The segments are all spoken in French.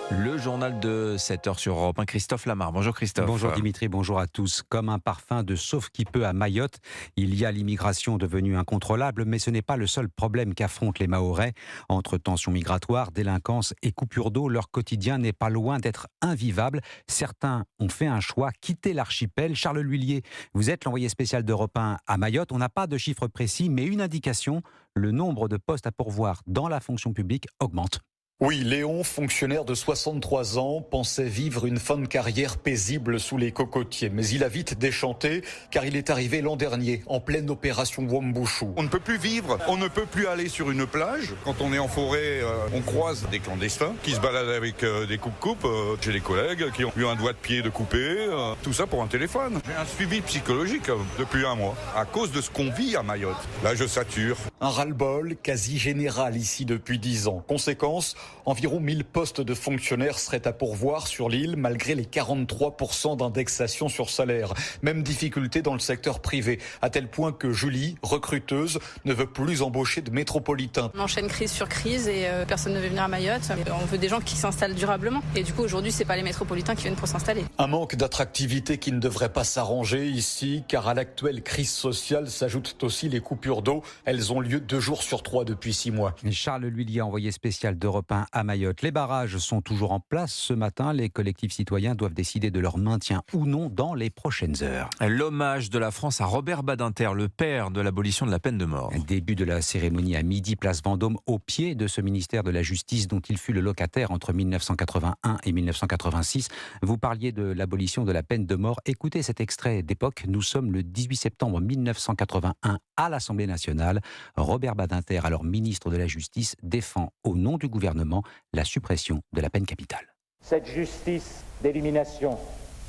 Le journal de 7 heures sur Europe 1, Christophe Lamar. Bonjour Christophe. Bonjour Dimitri, bonjour à tous. Comme un parfum de sauve-qui-peut à Mayotte, il y a l'immigration devenue incontrôlable, mais ce n'est pas le seul problème qu'affrontent les Mahorais. Entre tensions migratoires, délinquance et coupures d'eau, leur quotidien n'est pas loin d'être invivable. Certains ont fait un choix, quitter l'archipel. Charles L'Huillier, vous êtes l'envoyé spécial d'Europe 1 à Mayotte. On n'a pas de chiffres précis, mais une indication, le nombre de postes à pourvoir dans la fonction publique augmente. Oui, Léon, fonctionnaire de 63 ans, pensait vivre une fin de carrière paisible sous les cocotiers. Mais il a vite déchanté, car il est arrivé l'an dernier, en pleine opération Wambushu. On ne peut plus vivre, on ne peut plus aller sur une plage. Quand on est en forêt, on croise des clandestins qui se baladent avec des coupes-coupes. J'ai des collègues qui ont eu un doigt de pied de coupé, tout ça pour un téléphone. J'ai un suivi psychologique depuis un mois, à cause de ce qu'on vit à Mayotte. Là, je sature. Un ras-le-bol quasi général ici depuis 10 ans. Conséquence, environ 1000 postes de fonctionnaires seraient à pourvoir sur l'île, malgré les 43% d'indexation sur salaire. Même difficulté dans le secteur privé, à tel point que Julie, recruteuse, ne veut plus embaucher de métropolitains. On enchaîne crise sur crise et personne ne veut venir à Mayotte. On veut des gens qui s'installent durablement. Et du coup, aujourd'hui, c'est pas les métropolitains qui viennent pour s'installer. Un manque d'attractivité qui ne devrait pas s'arranger ici, car à l'actuelle crise sociale s'ajoutent aussi les coupures d'eau. Elles ont lieu 2 jours sur 3 depuis 6 mois. Charles L'Huillier, envoyé spécial d'Europe 1 à Mayotte. Les barrages sont toujours en place ce matin. Les collectifs citoyens doivent décider de leur maintien ou non dans les prochaines heures. L'hommage de la France à Robert Badinter, le père de l'abolition de la peine de mort. Début de la cérémonie à midi, place Vendôme, au pied de ce ministère de la Justice dont il fut le locataire entre 1981 et 1986. Vous parliez de l'abolition de la peine de mort. Écoutez cet extrait d'époque. Nous sommes le 18 septembre 1981 à l'Assemblée nationale. Robert Badinter, alors ministre de la Justice, défend au nom du gouvernement la suppression de la peine capitale. Cette justice d'élimination,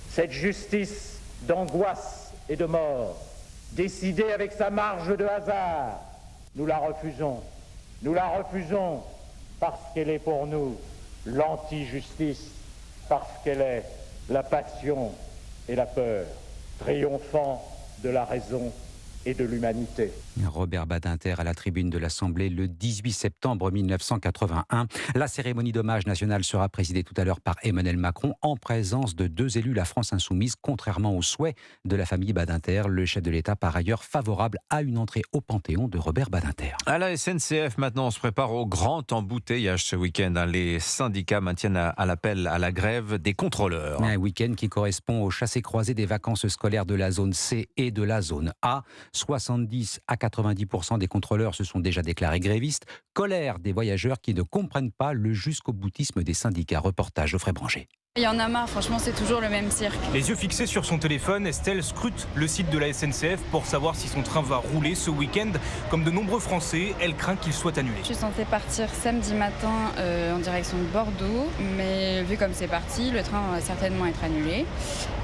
cette justice d'angoisse et de mort, décidée avec sa marge de hasard, nous la refusons. Nous la refusons parce qu'elle est pour nous l'anti-justice, parce qu'elle est la passion et la peur, triomphant de la raison et de l'humanité. Robert Badinter à la tribune de l'Assemblée le 18 septembre 1981. La cérémonie d'hommage nationale sera présidée tout à l'heure par Emmanuel Macron en présence de 2 élus, la France insoumise, contrairement aux souhaits de la famille Badinter. Le chef de l'État, par ailleurs, favorable à une entrée au Panthéon de Robert Badinter. À la SNCF, maintenant, on se prépare au grand embouteillage ce week-end. Les syndicats maintiennent à l'appel à la grève des contrôleurs. Un week-end qui correspond au chassé-croisé des vacances scolaires de la zone C et de la zone A. 70 à 90% des contrôleurs se sont déjà déclarés grévistes. Colère des voyageurs qui ne comprennent pas le jusqu'au boutisme des syndicats. Reportage Geoffrey Branger. Il y en a marre, franchement, c'est toujours le même cirque. Les yeux fixés sur son téléphone, Estelle scrute le site de la SNCF pour savoir si son train va rouler ce week-end. Comme de nombreux Français, elle craint qu'il soit annulé. Je suis censée partir samedi matin en direction de Bordeaux, mais vu comme c'est parti, le train va certainement être annulé.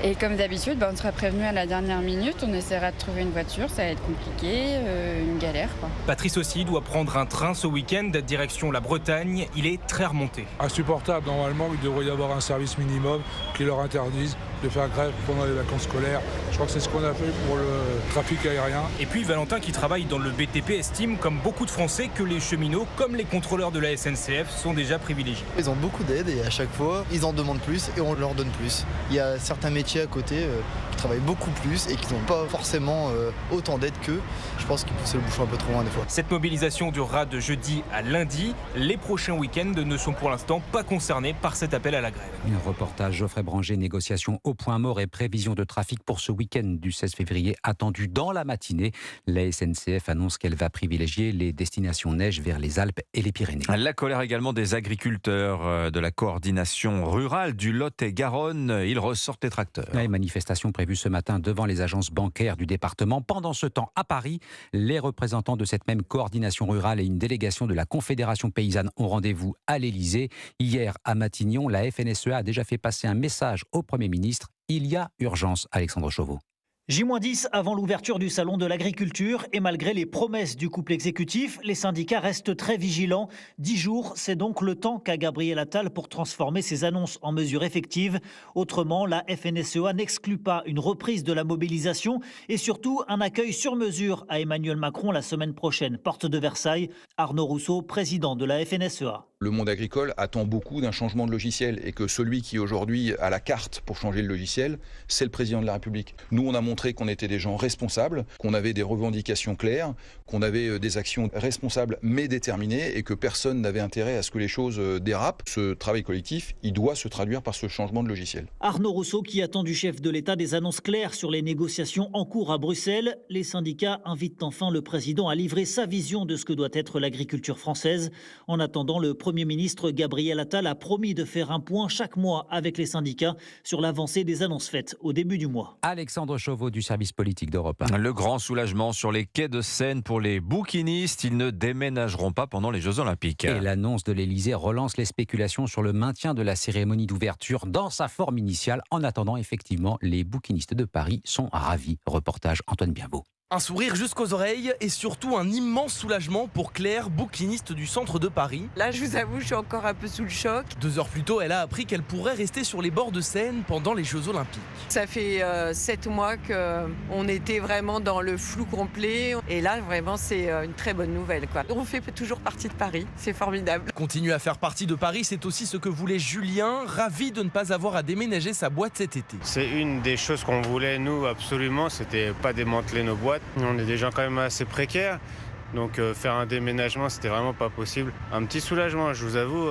Et comme d'habitude, on sera prévenu à la dernière minute, on essaiera de trouver une voiture, ça va être compliqué, une galère, quoi. Patrice aussi doit prendre un train ce week-end, direction la Bretagne. Il est très remonté. Insupportable, normalement, il devrait y avoir un service minimum qui leur interdise de faire grève pendant les vacances scolaires. Je crois que c'est ce qu'on a fait pour le trafic aérien. Et puis Valentin, qui travaille dans le BTP, estime, comme beaucoup de Français, que les cheminots, comme les contrôleurs de la SNCF, sont déjà privilégiés. Ils ont beaucoup d'aide et à chaque fois, ils en demandent plus et on leur donne plus. Il y a certains métiers à côté qui travaillent beaucoup plus et qui n'ont pas forcément autant d'aide qu'eux. Je pense qu'ils poussent le bouchon un peu trop loin des fois. Cette mobilisation durera de jeudi à lundi. Les prochains week-ends ne sont pour l'instant pas concernés par cet appel à la grève. Un reportage Geoffrey Branger, négociation au point mort et prévision de trafic pour ce week-end du 16 février attendu dans la matinée. La SNCF annonce qu'elle va privilégier les destinations neige vers les Alpes et les Pyrénées. La colère également des agriculteurs de la coordination rurale du Lot-et-Garonne. Ils ressortent les tracteurs. Les manifestations prévues ce matin devant les agences bancaires du département. Pendant ce temps, à Paris, les représentants de cette même coordination rurale et une délégation de la Confédération paysanne ont rendez-vous à l'Élysée. Hier, à Matignon, la FNSEA a déjà fait passer un message au Premier ministre. Il y a urgence, Alexandre Chauveau. J-10 avant l'ouverture du salon de l'agriculture et malgré les promesses du couple exécutif, les syndicats restent très vigilants. 10 jours, c'est donc le temps qu'a Gabriel Attal pour transformer ses annonces en mesures effectives. Autrement, la FNSEA n'exclut pas une reprise de la mobilisation et surtout un accueil sur mesure à Emmanuel Macron la semaine prochaine, porte de Versailles. Arnaud Rousseau, président de la FNSEA. Le monde agricole attend beaucoup d'un changement de logiciel et que celui qui aujourd'hui a la carte pour changer le logiciel, c'est le président de la République. Nous, on a montré qu'on était des gens responsables, qu'on avait des revendications claires, qu'on avait des actions responsables mais déterminées et que personne n'avait intérêt à ce que les choses dérapent. Ce travail collectif, il doit se traduire par ce changement de logiciel. Arnaud Rousseau qui attend du chef de l'État des annonces claires sur les négociations en cours à Bruxelles. Les syndicats invitent enfin le président à livrer sa vision de ce que doit être l'agriculture française. En attendant, le Premier ministre Gabriel Attal a promis de faire un point chaque mois avec les syndicats sur l'avancée des annonces faites au début du mois. Alexandre Chauveau du service politique d'Europe 1. Le grand soulagement sur les quais de Seine pour les bouquinistes. Ils ne déménageront pas pendant les Jeux Olympiques. Et l'annonce de l'Elysée relance les spéculations sur le maintien de la cérémonie d'ouverture dans sa forme initiale. En attendant, effectivement, les bouquinistes de Paris sont ravis. Reportage Antoine Bienbeau. Un sourire jusqu'aux oreilles et surtout un immense soulagement pour Claire, bouquiniste du centre de Paris. Là, je vous avoue, je suis encore un peu sous le choc. 2 heures plus tôt, elle a appris qu'elle pourrait rester sur les bords de Seine pendant les Jeux Olympiques. Ça fait 7 mois qu'on était vraiment dans le flou complet. Et là, vraiment, c'est une très bonne nouvelle, quoi. On fait toujours partie de Paris. C'est formidable. Continuer à faire partie de Paris, c'est aussi ce que voulait Julien, ravi de ne pas avoir à déménager sa boîte cet été. C'est une des choses qu'on voulait, nous, absolument. C'était pas démanteler nos boîtes. On est des gens quand même assez précaires, donc faire un déménagement, c'était vraiment pas possible. Un petit soulagement, je vous avoue,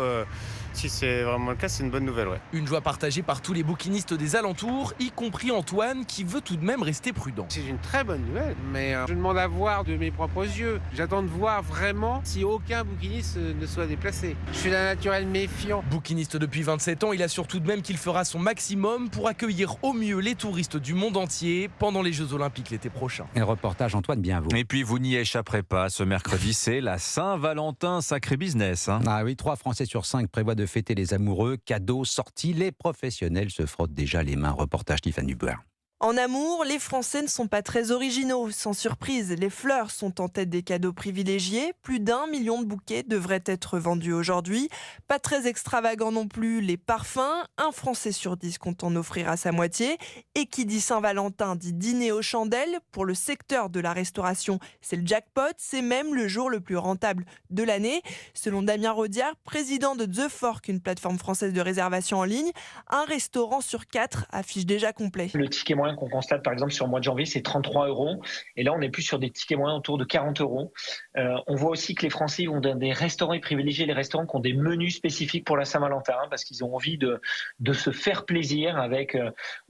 si c'est vraiment le cas, c'est une bonne nouvelle, ouais. Une joie partagée par tous les bouquinistes des alentours, y compris Antoine, qui veut tout de même rester prudent. C'est une très bonne nouvelle, mais je demande à voir de mes propres yeux. J'attends de voir vraiment si aucun bouquiniste ne soit déplacé. Je suis d'un naturel méfiant. Bouquiniste depuis 27 ans, il assure tout de même qu'il fera son maximum pour accueillir au mieux les touristes du monde entier pendant les Jeux Olympiques l'été prochain. Et le reportage Antoine Bienveau. Et puis vous n'y échapperez pas, ce mercredi c'est la Saint-Valentin, sacré business. Ah oui, 3 Français sur 5 prévoient de fêter les amoureux. Cadeaux sortis, les professionnels se frottent déjà les mains. Reportage Stéphane Dubois. En amour, les Français ne sont pas très originaux. Sans surprise, les fleurs sont en tête des cadeaux privilégiés. Plus d'1 million de bouquets devraient être vendus aujourd'hui. Pas très extravagant non plus, les parfums. 1 Français sur 10 compte en offrir à sa moitié. Et qui dit Saint-Valentin dit dîner aux chandelles. Pour le secteur de la restauration, c'est le jackpot. C'est même le jour le plus rentable de l'année. Selon Damien Rodiard, président de The Fork, une plateforme française de réservation en ligne, un restaurant sur 4 affiche déjà complet. Le ticket moyen qu'on constate par exemple sur le mois de janvier, c'est 33 €. Et là, on est plus sur des tickets moyens autour de 40 €. On voit aussi que les Français vont dans des restaurants, ils privilégient les restaurants qui ont des menus spécifiques pour la Saint-Valentin parce qu'ils ont envie de se faire plaisir avec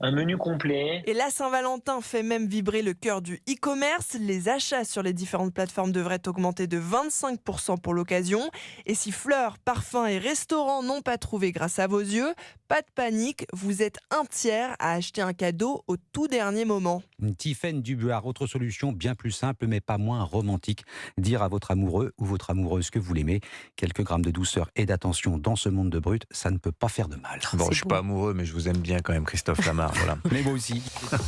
un menu complet. Et la Saint-Valentin fait même vibrer le cœur du e-commerce. Les achats sur les différentes plateformes devraient augmenter de 25% pour l'occasion. Et si fleurs, parfums et restaurants n'ont pas trouvé grâce à vos yeux, pas de panique, vous êtes 1/3 à acheter un cadeau au tout dernier moment. Tiffaine Dubuard, autre solution bien plus simple mais pas moins romantique. Dire à votre amoureux ou votre amoureuse que vous l'aimez. Quelques grammes de douceur et d'attention dans ce monde de brut, ça ne peut pas faire de mal. Bon, je ne suis pas amoureux, mais je vous aime bien quand même, Christophe Lamar. Voilà. Mais moi aussi.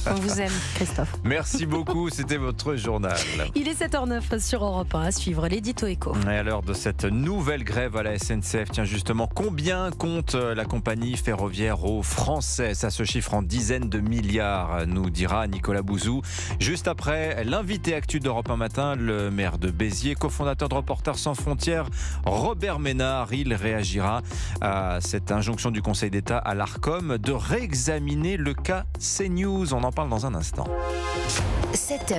On vous aime, Christophe. Merci beaucoup, c'était votre journal. Il est 7h09 sur Europe 1, à suivre l'édito éco. Et à l'heure de cette nouvelle grève à la SNCF, tiens justement, combien compte la compagnie ferroviaire aux Français? Ça se chiffre en dizaines de milliards, nous dira Nicolas Bouzou. Juste après, l'invité actu d'Europe 1 matin, le maire de Béziers, cofondateur de Reporters sans frontières, Robert Ménard. Il réagira à cette injonction du Conseil d'État à l'Arcom de réexaminer le cas CNews. On en parle dans un instant. 7h.